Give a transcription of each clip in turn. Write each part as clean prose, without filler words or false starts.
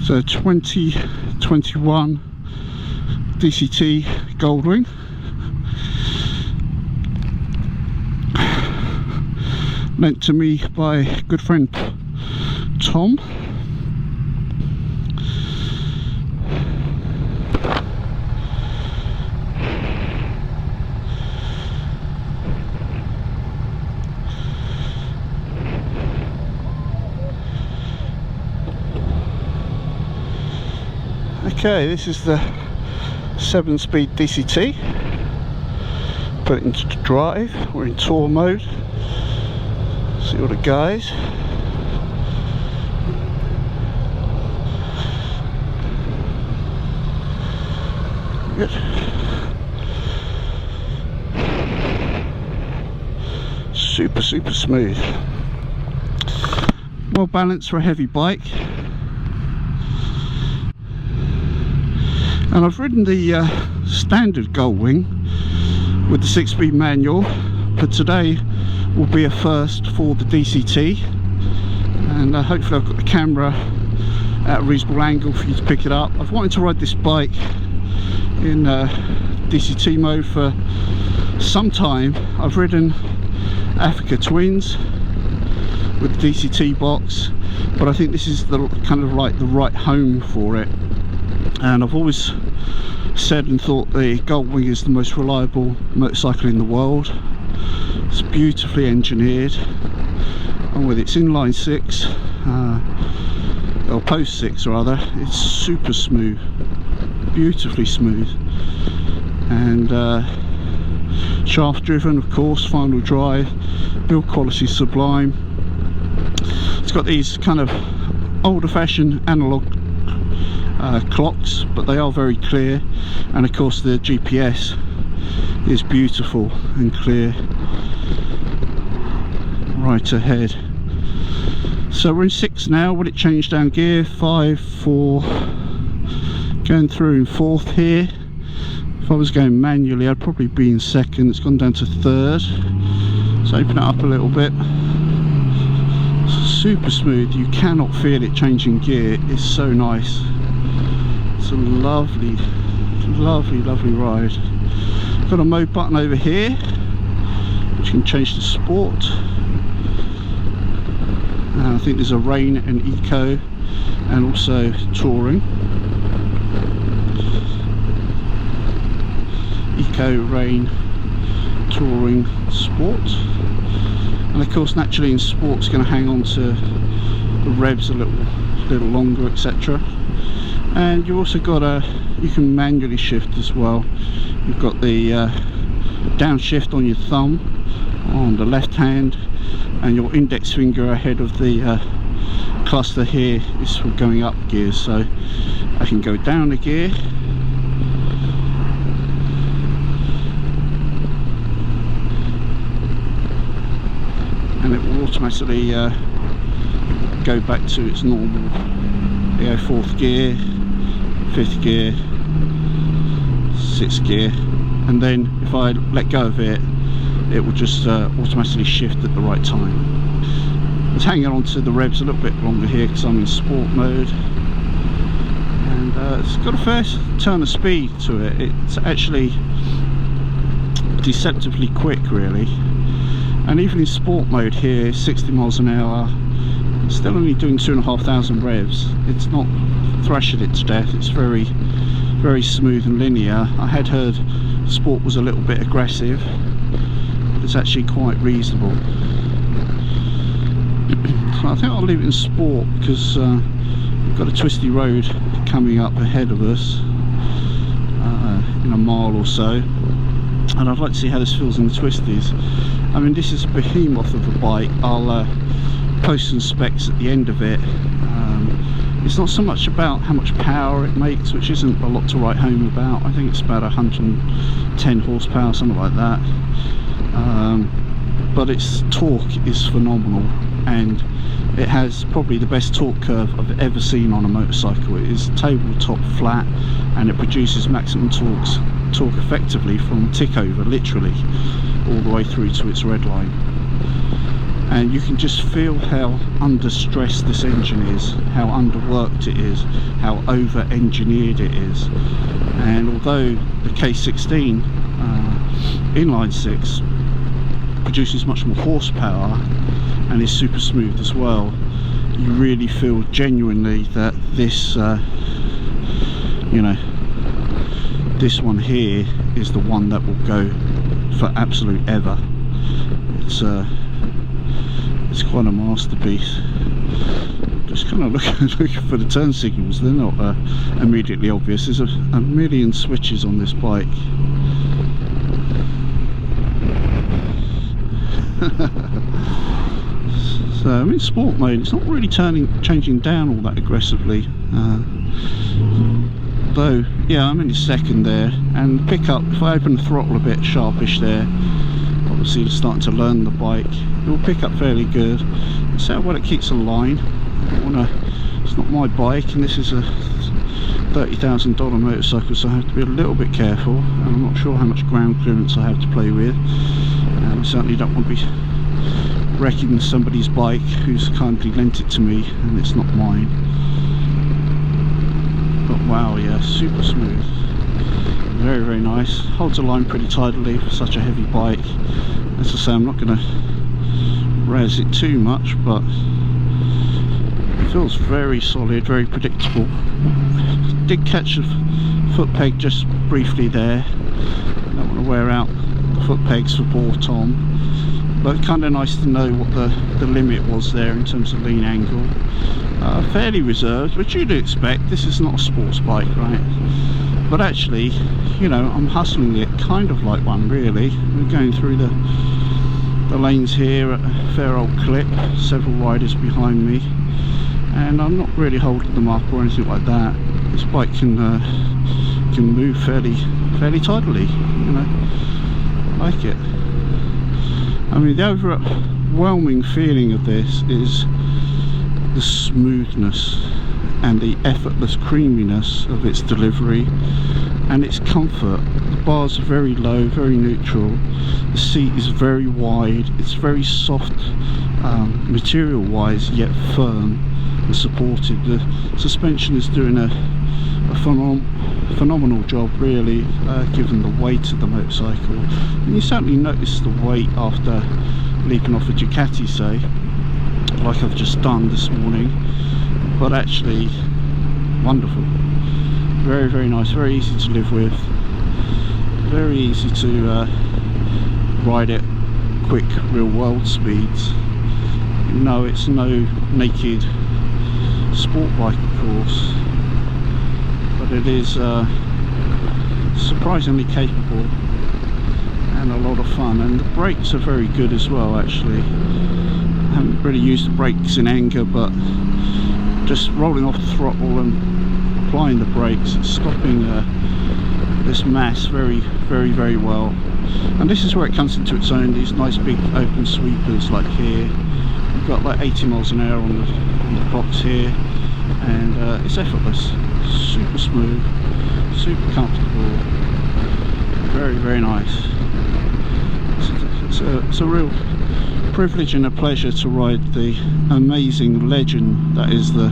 So 2021 DCT Goldwing. Lent to me by a good friend Tom. Okay, this is the 7-speed DCT. Put it into drive. We're in tour mode. See all the guys. Good. Super smooth. Well balanced for a heavy bike. And I've ridden the standard Goldwing with the 6-speed manual, but today will be a first for the DCT, and hopefully I've got the camera at a reasonable angle for you to pick it up. I've wanted to ride this bike in DCT mode for some time. I've ridden Africa Twins with the DCT box, but I think this is the kind of like the right home for it. And I've always said and thought the Goldwing is the most reliable motorcycle in the world. It's beautifully engineered, and with its inline 6 or post 6 rather, it's super smooth, beautifully smooth, and shaft driven, of course, final drive, build quality sublime. It's got these kind of older-fashioned analog clocks, but they are very clear, and of course the GPS is beautiful and clear right ahead. So we're in 6 now. Will it change down gear? 5, 4, going through in 4th here. If I was going manually I'd probably be in 2nd. It's gone down to 3rd, so open it up a little bit. Super smooth, you cannot feel it changing gear. It's so nice. It's a lovely ride. Got a mode button over here which can change to sport, and I think there's a rain and eco, and also touring. Eco, rain, touring, sport, and of course naturally in sport it's going to hang on to the revs a little longer, etc. And you've also got you can manually shift as well. You've got the downshift on your thumb on the left hand, and your index finger ahead of the cluster here is for going up gears. So I can go down a gear, and it will automatically go back to its normal 4th gear, 5th gear, 6th gear, and then if I let go of it, it will just automatically shift at the right time. It's hanging on to the revs a little bit longer here because I'm in sport mode, and it's got a fair turn of speed to it. It's actually deceptively quick really, and even in sport mode here, 60 miles an hour, still only doing 2,500 revs. It's not thrashing it to death. It's very smooth and linear. I had heard sport was a little bit aggressive, but it's actually quite reasonable. So I think I'll leave it in sport because we've got a twisty road coming up ahead of us in a mile or so, and I'd like to see how this feels in the twisties. I mean, this is a behemoth of a bike. I'll post some specs at the end of it. It's not so much about how much power it makes, which isn't a lot to write home about. I think it's about 110 horsepower, something like that. But its torque is phenomenal, and it has probably the best torque curve I've ever seen on a motorcycle. It is tabletop flat, and it produces maximum torque effectively from tick over, literally, all the way through to its red line. and you can just feel how under stress this engine is, how underworked it is, how over engineered it is. And although the K16 inline 6 produces much more horsepower and is super smooth as well, you really feel genuinely that this you know, this one here is the one that will go for absolute ever. It's quite a masterpiece. Just kind of looking for the turn signals. They're not immediately obvious. There's a million switches on this bike. So I'm in sport mode. It's not really changing down all that aggressively. Though, yeah, I'm in the second there, and the pickup, if I open the throttle a bit sharpish there, obviously it's starting to learn the bike, it will pick up fairly good. Let's see how well it keeps a line. It's not my bike, and this is a $30,000 motorcycle, so I have to be a little bit careful, and I'm not sure how much ground clearance I have to play with. I certainly don't want to be wrecking somebody's bike who's kindly lent it to me and it's not mine. But wow, yeah, super smooth, very, very nice. Holds the line pretty tidily for such a heavy bike. As I say, I'm not going to razz it too much, but it feels very solid, very predictable. Did catch a foot peg just briefly there. Don't want to wear out the foot pegs for poor Tom, but kind of nice to know what the limit was there in terms of lean angle. Fairly reserved, which you'd expect. This is not a sports bike, right? But actually, you know, I'm hustling it kind of like one, really. We're going through the lanes here at a fair old clip, several riders behind me, and I'm not really holding them up or anything like that. This bike can move fairly tidily, you know. I like it. I mean, the overwhelming feeling of this is the smoothness and the effortless creaminess of its delivery and its comfort. The bars are very low, very neutral. The seat is very wide. It's very soft material wise, yet firm and supported. The suspension is doing a phenomenal job, really, given the weight of the motorcycle. And you certainly notice the weight after leaping off a Ducati, say, like I've just done this morning. But actually, wonderful, very, very nice, very easy to live with, very easy to ride at quick real world speeds. No, it's no naked sport bike, of course, but it is surprisingly capable and a lot of fun. And the brakes are very good as well, actually. I haven't really used the brakes in anger, but just rolling off the throttle and applying the brakes, it's stopping this mass very, very, very well. And this is where it comes into its own, these nice big open sweepers like here. We've got like 80 miles an hour on the clocks here, and it's effortless, super smooth, super comfortable, very, very nice. It's a real privilege and a pleasure to ride the amazing legend that is the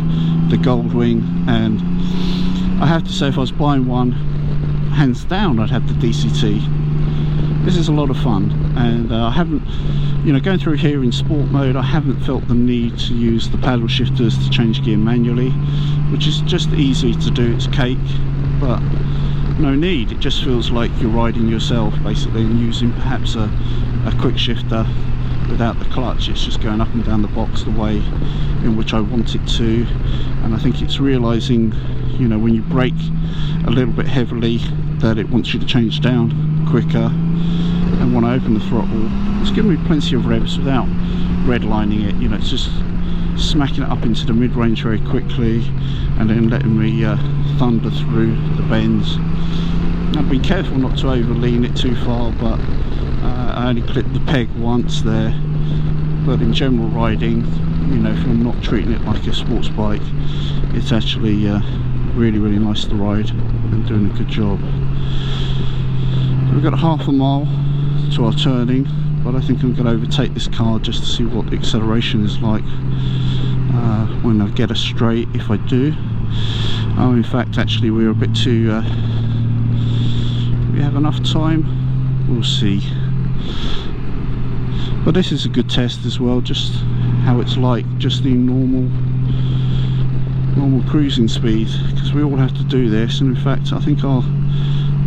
Goldwing. And I have to say, if I was buying one, hands down I'd have the DCT. This is a lot of fun, and I haven't, you know, going through here in sport mode, I haven't felt the need to use the paddle shifters to change gear manually, which is just easy to do. It's cake, but no need. It just feels like you're riding yourself basically, and using perhaps a quick shifter without the clutch. It's just going up and down the box the way in which I want it to. And I think it's realizing, you know, when you brake a little bit heavily, that it wants you to change down quicker. And when I open the throttle, it's giving me plenty of revs without redlining it. You know, it's just smacking it up into the mid-range very quickly and then letting me thunder through the bends. I've been careful not to over lean it too far, but I only clipped the peg once there. But in general riding, you know, if you're not treating it like a sports bike, it's actually really, really nice to ride and doing a good job. So we've got half a mile to our turning, but I think I'm going to overtake this car just to see what the acceleration is like when I get a straight, if I do. Oh, in fact, actually we're a bit too we have enough time, we'll see. But this is a good test as well, just how it's like just the normal cruising speed, because we all have to do this. And in fact, I think I'll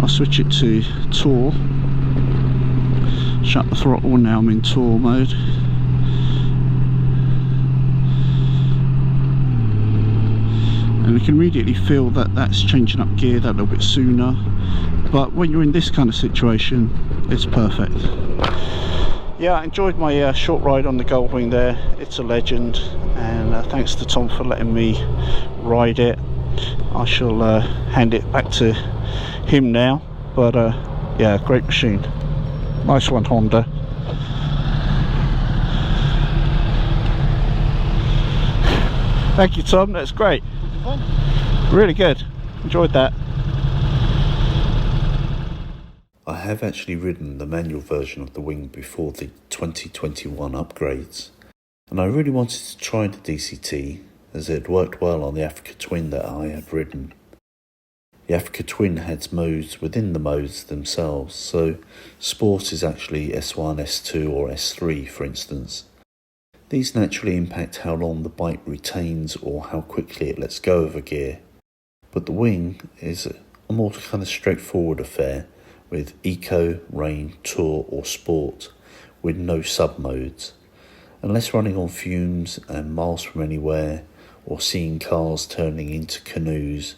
switch it to Tour, shut the throttle, now I'm in Tour mode. And you can immediately feel that that's changing up gear that little bit sooner, but when you're in this kind of situation, it's perfect. Yeah, I enjoyed my short ride on the Goldwing there. It's a legend, and thanks to Tom for letting me ride it. I shall hand it back to him now, but yeah, great machine. Nice one, Honda. Thank you, Tom, that's great. Really good, enjoyed that. I have actually ridden the manual version of the Wing before the 2021 upgrades, and I really wanted to try the DCT as it worked well on the Africa Twin that I had ridden. The Africa Twin had modes within the modes themselves, so Sport is actually S1, S2 or S3 for instance. These naturally impact how long the bike retains or how quickly it lets go of a gear, but the Wing is a more kind of straightforward affair with Eco, Rain, Tour or Sport with no sub-modes. Unless running on fumes and miles from anywhere or seeing cars turning into canoes,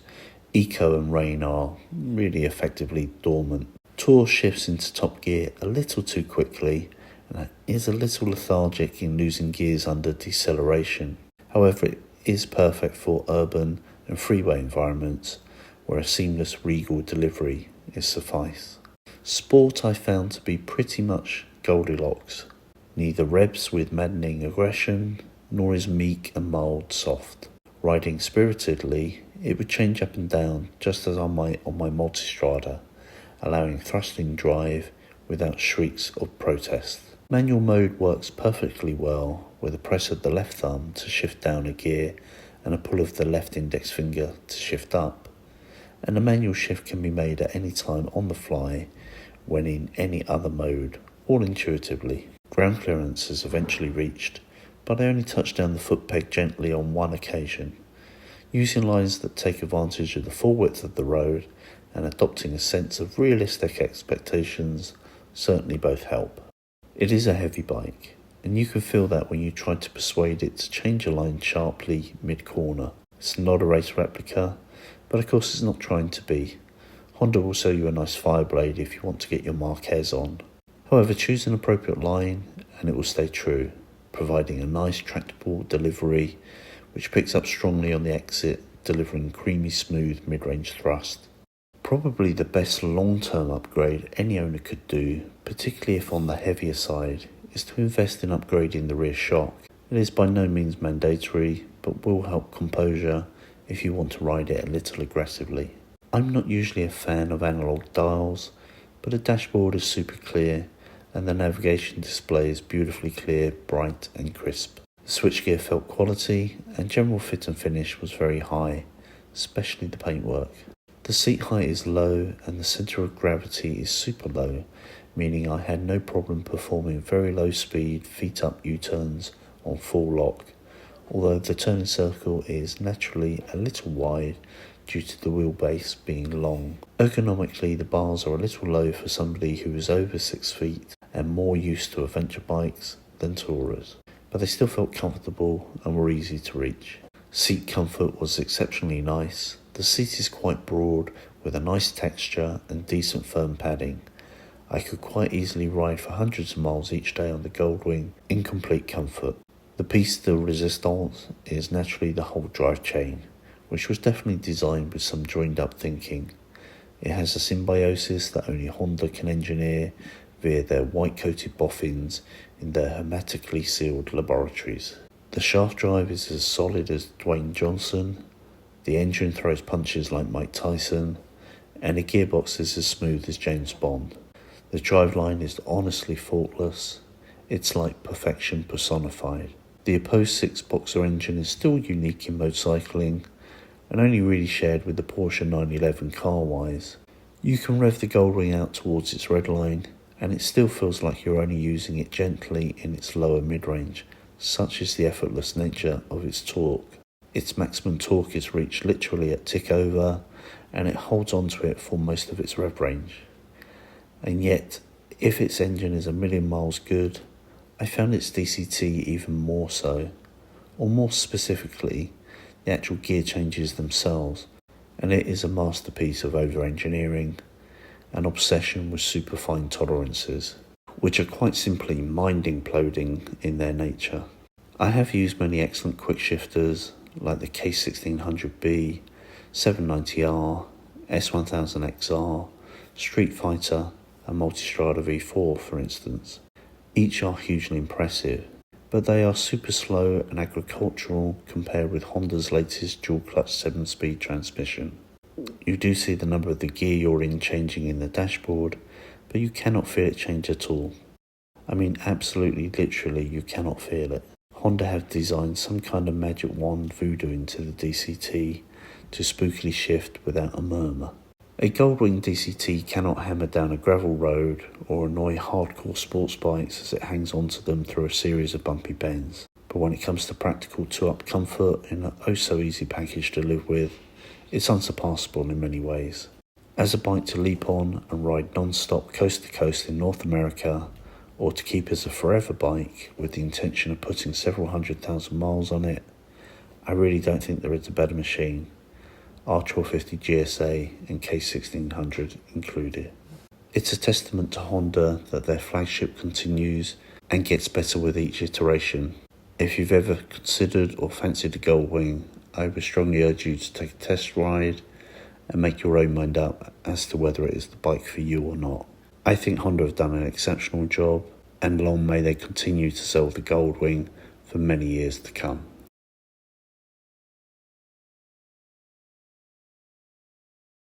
Eco and Rain are really effectively dormant. Tour shifts into top gear a little too quickly and is a little lethargic in losing gears under deceleration. However, it is perfect for urban and freeway environments where a seamless regal delivery is suffice. Sport I found to be pretty much Goldilocks. Neither revs with maddening aggression, nor is meek and mild soft. Riding spiritedly, it would change up and down just as on my multistrada, allowing thrusting drive without shrieks of protest. Manual mode works perfectly well with a press of the left thumb to shift down a gear and a pull of the left index finger to shift up. And a manual shift can be made at any time on the fly when in any other mode, all intuitively. Ground clearance is eventually reached, but I only touched down the foot peg gently on one occasion. Using lines that take advantage of the full width of the road and adopting a sense of realistic expectations certainly both help. It is a heavy bike, and you can feel that when you try to persuade it to change a line sharply mid-corner. It's not a race replica, but of course it's not trying to be. Honda will sell you a nice Fireblade if you want to get your Marquez on. However, choose an appropriate line and it will stay true, providing a nice tractable delivery which picks up strongly on the exit, delivering creamy smooth mid-range thrust. Probably the best long-term upgrade any owner could do, particularly if on the heavier side, is to invest in upgrading the rear shock. It is by no means mandatory, but will help composure if you want to ride it a little aggressively. I'm not usually a fan of analog dials, but the dashboard is super clear and the navigation display is beautifully clear, bright and crisp. The switchgear felt quality and general fit and finish was very high, especially the paintwork. The seat height is low and the centre of gravity is super low, meaning I had no problem performing very low speed feet up U-turns on full lock, although the turning circle is naturally a little wide due to the wheelbase being long. Ergonomically, the bars are a little low for somebody who is over 6 feet and more used to adventure bikes than tourers, but they still felt comfortable and were easy to reach. Seat comfort was exceptionally nice. The seat is quite broad with a nice texture and decent firm padding. I could quite easily ride for hundreds of miles each day on the Goldwing in complete comfort. The piece de resistance is naturally the whole drive chain, which was definitely designed with some joined up thinking. It has a symbiosis that only Honda can engineer via their white coated boffins in their hermetically sealed laboratories. The shaft drive is as solid as Dwayne Johnson, the engine throws punches like Mike Tyson, and the gearbox is as smooth as James Bond. The driveline is honestly faultless, It's like perfection personified. The opposed 6-boxer engine is still unique in motorcycling and only really shared with the Porsche 911 car-wise. You can rev the Goldwing out towards its red line and it still feels like you're only using it gently in its lower mid-range. Such is the effortless nature of its torque. Its maximum torque is reached literally at tick over, and it holds on to it for most of its rev range. And yet, if its engine is a million miles good, I found its DCT even more so, or more specifically, the actual gear changes themselves, and it is a masterpiece of over-engineering, an obsession with superfine tolerances, which are quite simply mind-imploding in their nature. I have used many excellent quick shifters like the K1600B, 790R, S1000XR, Street Fighter and Multistrada V4 for instance. Each are hugely impressive, but they are super slow and agricultural compared with Honda's latest dual-clutch 7-speed transmission. You do see the number of the gear you're in changing in the dashboard, but you cannot feel it change at all. I mean, absolutely, literally, you cannot feel it. Honda have designed some kind of magic wand voodoo into the DCT to spookily shift without a murmur. A Goldwing DCT cannot hammer down a gravel road or annoy hardcore sports bikes as it hangs onto them through a series of bumpy bends. But when it comes to practical 2-up comfort in an oh-so-easy package to live with, it's unsurpassable in many ways. As a bike to leap on and ride non-stop coast to coast in North America, or to keep as a forever bike with the intention of putting several 100,000 miles on it, I really don't think there is a better machine, R1250 GSA and K1600 included. It's a testament to Honda that their flagship continues and gets better with each iteration. If you've ever considered or fancied a Goldwing, I would strongly urge you to take a test ride and make your own mind up as to whether it is the bike for you or not. I think Honda have done an exceptional job, and long may they continue to sell the Goldwing for many years to come.